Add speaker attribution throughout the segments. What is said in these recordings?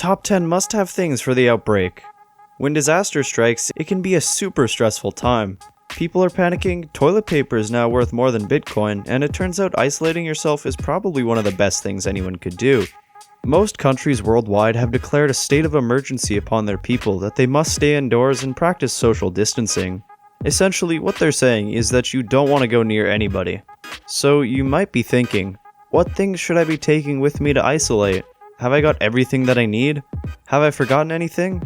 Speaker 1: Top 10 must-have things for the outbreak. When disaster strikes, it can be a super stressful time. People are panicking, toilet paper is now worth more than Bitcoin, and it turns out isolating yourself is probably one of the best things anyone could do. Most countries worldwide have declared a state of emergency upon their people that they must stay indoors and practice social distancing. Essentially, what they're saying is that you don't want to go near anybody. So you might be thinking, what things should I be taking with me to isolate? Have I got everything that I need? Have I forgotten anything?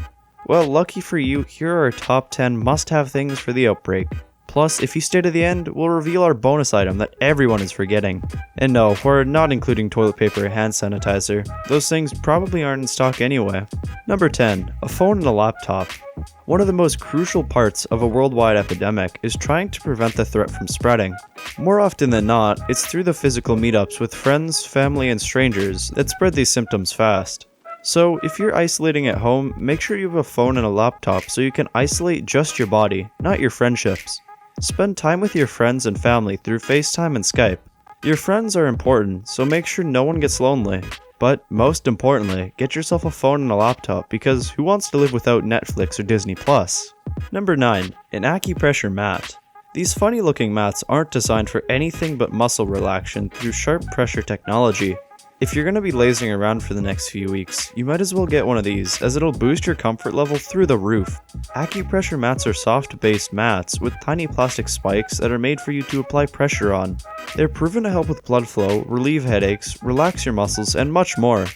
Speaker 1: Well, lucky for you, here are our top 10 must-have things for the outbreak. Plus, if you stay to the end, we'll reveal our bonus item that everyone is forgetting. And no, we're not including toilet paper or hand sanitizer. Those things probably aren't in stock anyway. Number 10. A phone and a laptop. One of the most crucial parts of a worldwide epidemic is trying to prevent the threat from spreading. More often than not, it's through the physical meetups with friends, family, and strangers that spread these symptoms fast. So, if you're isolating at home, make sure you have a phone and a laptop so you can isolate just your body, not your friendships. Spend time with your friends and family through FaceTime and Skype. Your friends are important, so make sure no one gets lonely. But most importantly, get yourself a phone and a laptop because who wants to live without Netflix or Disney+. Number 9. An acupressure mat. These funny looking mats aren't designed for anything but muscle relaxation through sharp pressure technology. If you're going to be lazing around for the next few weeks, you might as well get one of these, as it'll boost your comfort level through the roof. Acupressure mats are soft-based mats with tiny plastic spikes that are made for you to apply pressure on. They're proven to help with blood flow, relieve headaches, relax your muscles, and much more.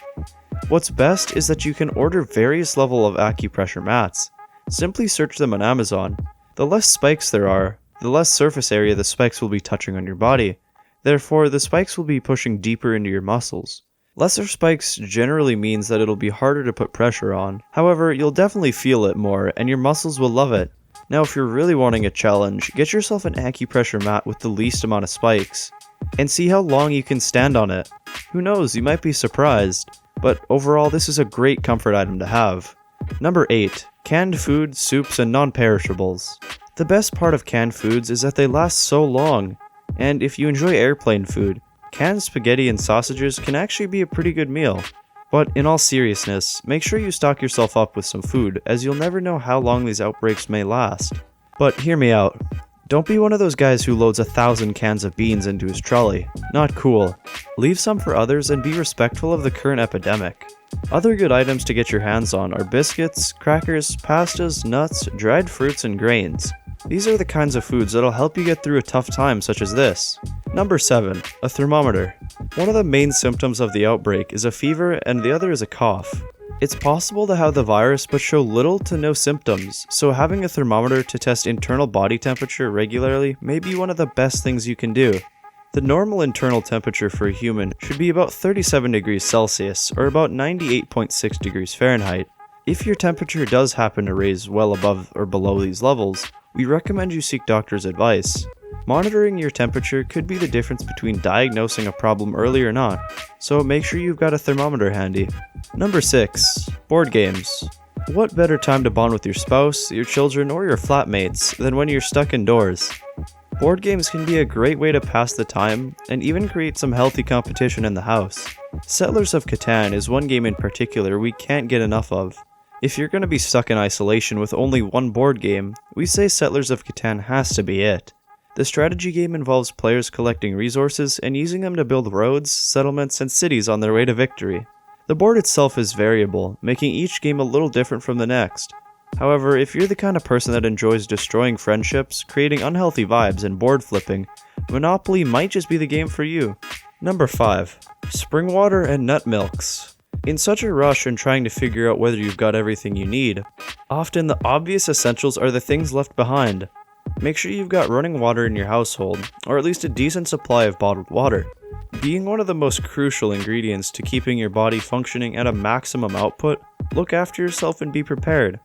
Speaker 1: What's best is that you can order various levels of acupressure mats. Simply search them on Amazon. The less spikes there are, the less surface area the spikes will be touching on your body. Therefore, the spikes will be pushing deeper into your muscles. Lesser spikes generally means that it'll be harder to put pressure on. However, you'll definitely feel it more, and your muscles will love it. Now, if you're really wanting a challenge, get yourself an acupressure mat with the least amount of spikes, and see how long you can stand on it. Who knows, you might be surprised. But overall, this is a great comfort item to have. Number 8. Canned food, soups, and non-perishables. The best part of canned foods is that they last so long. And if you enjoy airplane food, canned spaghetti and sausages can actually be a pretty good meal. But in all seriousness, make sure you stock yourself up with some food, as you'll never know how long these outbreaks may last. But hear me out. Don't be one of those guys who loads 1,000 cans of beans into his trolley. Not cool. Leave some for others and be respectful of the current epidemic. Other good items to get your hands on are biscuits, crackers, pastas, nuts, dried fruits, and grains. These are the kinds of foods that'll help you get through a tough time such as this. Number 7. A thermometer. One of the main symptoms of the outbreak is a fever and the other is a cough. It's possible to have the virus but show little to no symptoms, so having a thermometer to test internal body temperature regularly may be one of the best things you can do. The normal internal temperature for a human should be about 37 degrees Celsius or about 98.6 degrees Fahrenheit. If your temperature does happen to raise well above or below these levels, we recommend you seek doctor's advice. Monitoring your temperature could be the difference between diagnosing a problem early or not, so make sure you've got a thermometer handy. Number 6. Board games. What better time to bond with your spouse, your children, or your flatmates than when you're stuck indoors? Board games can be a great way to pass the time and even create some healthy competition in the house. Settlers of Catan is one game in particular we can't get enough of. If you're going to be stuck in isolation with only one board game, we say Settlers of Catan has to be it. The strategy game involves players collecting resources and using them to build roads, settlements, and cities on their way to victory. The board itself is variable, making each game a little different from the next. However, if you're the kind of person that enjoys destroying friendships, creating unhealthy vibes, and board flipping, Monopoly might just be the game for you. Number 5. Spring water and nut milks. In such a rush and trying to figure out whether you've got everything you need, often the obvious essentials are the things left behind. Make sure you've got running water in your household, or at least a decent supply of bottled water. Being one of the most crucial ingredients to keeping your body functioning at a maximum output, look after yourself and be prepared.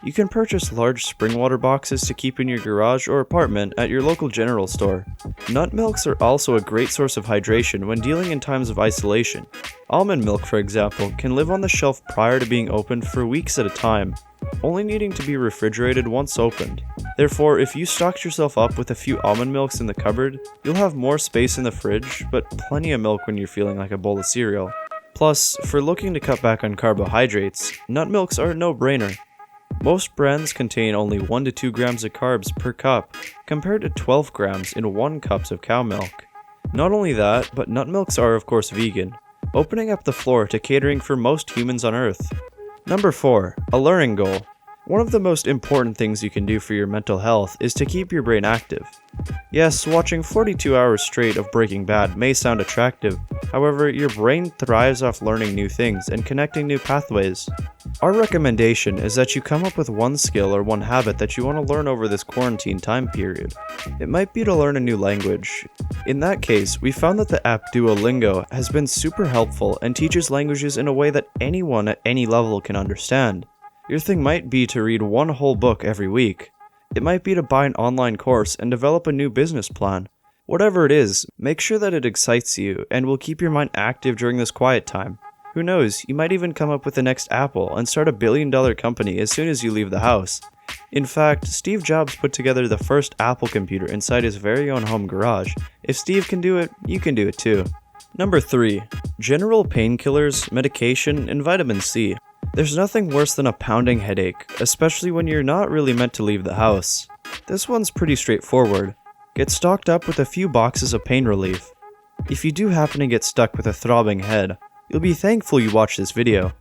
Speaker 1: You can purchase large spring water boxes to keep in your garage or apartment at your local general store. Nut milks are also a great source of hydration when dealing in times of isolation. Almond milk, for example, can live on the shelf prior to being opened for weeks at a time, only needing to be refrigerated once opened. Therefore, if you stocked yourself up with a few almond milks in the cupboard, you'll have more space in the fridge, but plenty of milk when you're feeling like a bowl of cereal. Plus, for looking to cut back on carbohydrates, nut milks are a no-brainer. Most brands contain only 1 to 2 grams of carbs per cup, compared to 12 grams in 1 cup of cow milk. Not only that, but nut milks are of course vegan, opening up the floor to catering for most humans on Earth. Number 4. A learning goal. One of the most important things you can do for your mental health is to keep your brain active. Yes, watching 42 hours straight of Breaking Bad may sound attractive, however, your brain thrives off learning new things and connecting new pathways. Our recommendation is that you come up with one skill or one habit that you want to learn over this quarantine time period. It might be to learn a new language. In that case, we found that the app Duolingo has been super helpful and teaches languages in a way that anyone at any level can understand. Your thing might be to read one whole book every week. It might be to buy an online course and develop a new business plan. Whatever it is, make sure that it excites you and will keep your mind active during this quiet time. Who knows, you might even come up with the next Apple and start a billion-dollar company as soon as you leave the house. In fact, Steve Jobs put together the first Apple computer inside his very own home garage. If Steve can do it, you can do it too. Number 3. General painkillers, medication, and vitamin C. There's nothing worse than a pounding headache, especially when you're not really meant to leave the house. This one's pretty straightforward. Get stocked up with a few boxes of pain relief. If you do happen to get stuck with a throbbing head, you'll be thankful you watched this video.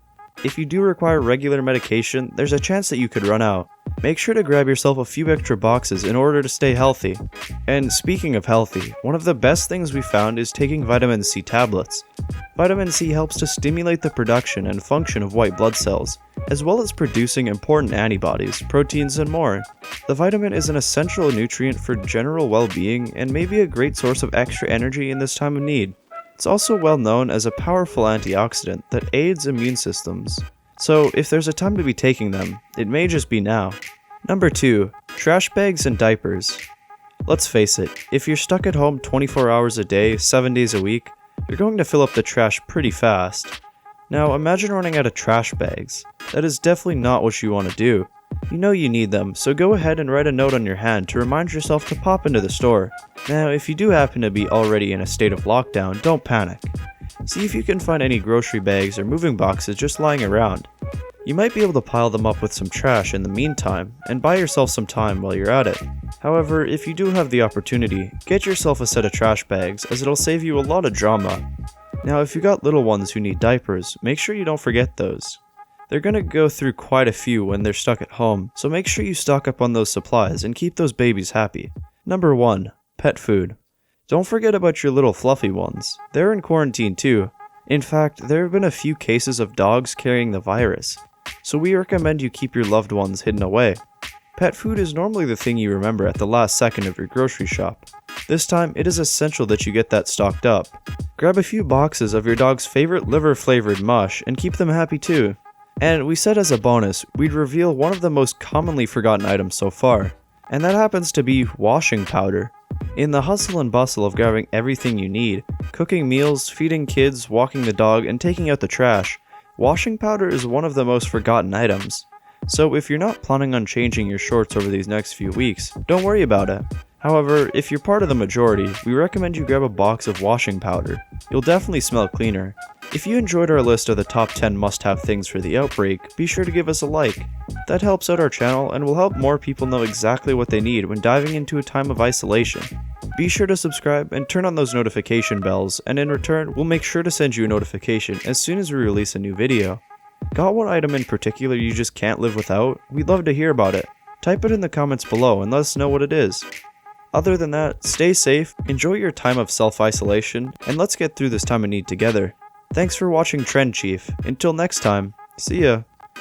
Speaker 1: If you do require regular medication, there's a chance that you could run out. Make sure to grab yourself a few extra boxes in order to stay healthy. And speaking of healthy, one of the best things we found is taking vitamin C tablets. Vitamin C helps to stimulate the production and function of white blood cells, as well as producing important antibodies, proteins, and more. The vitamin is an essential nutrient for general well-being and may be a great source of extra energy in this time of need. It's also well known as a powerful antioxidant that aids immune systems. So if there's a time to be taking them, it may just be now. Number 2. Trash bags and diapers. Let's face it, if you're stuck at home 24 hours a day, 7 days a week, you're going to fill up the trash pretty fast. Now imagine running out of trash bags. That is definitely not what you want to do. You know you need them, so go ahead and write a note on your hand to remind yourself to pop into the store. Now, if you do happen to be already in a state of lockdown, don't panic. See if you can find any grocery bags or moving boxes just lying around. You might be able to pile them up with some trash in the meantime, and buy yourself some time while you're at it. However, if you do have the opportunity, get yourself a set of trash bags, as it'll save you a lot of drama. Now, if you got little ones who need diapers, make sure you don't forget those. They're gonna go through quite a few when they're stuck at home, so make sure you stock up on those supplies and keep those babies happy. Number 1. Pet food. Don't forget about your little fluffy ones. They're in quarantine too. In fact, there have been a few cases of dogs carrying the virus, so we recommend you keep your loved ones hidden away. Pet food is normally the thing you remember at the last second of your grocery shop. This time, it is essential that you get that stocked up. Grab a few boxes of your dog's favorite liver-flavored mush and keep them happy too. And we said as a bonus, we'd reveal one of the most commonly forgotten items so far, and that happens to be washing powder. In the hustle and bustle of grabbing everything you need, cooking meals, feeding kids, walking the dog, and taking out the trash, washing powder is one of the most forgotten items. So if you're not planning on changing your shorts over these next few weeks, don't worry about it. However, if you're part of the majority, we recommend you grab a box of washing powder. You'll definitely smell cleaner. If you enjoyed our list of the top 10 must-have things for the outbreak, be sure to give us a like. That helps out our channel and will help more people know exactly what they need when diving into a time of isolation. Be sure to subscribe and turn on those notification bells, and in return, we'll make sure to send you a notification as soon as we release a new video. Got one item in particular you just can't live without? We'd love to hear about it. Type it in the comments below and let us know what it is. Other than that, stay safe, enjoy your time of self-isolation, and let's get through this time of need together. Thanks for watching TrendChief. Until next time, see ya.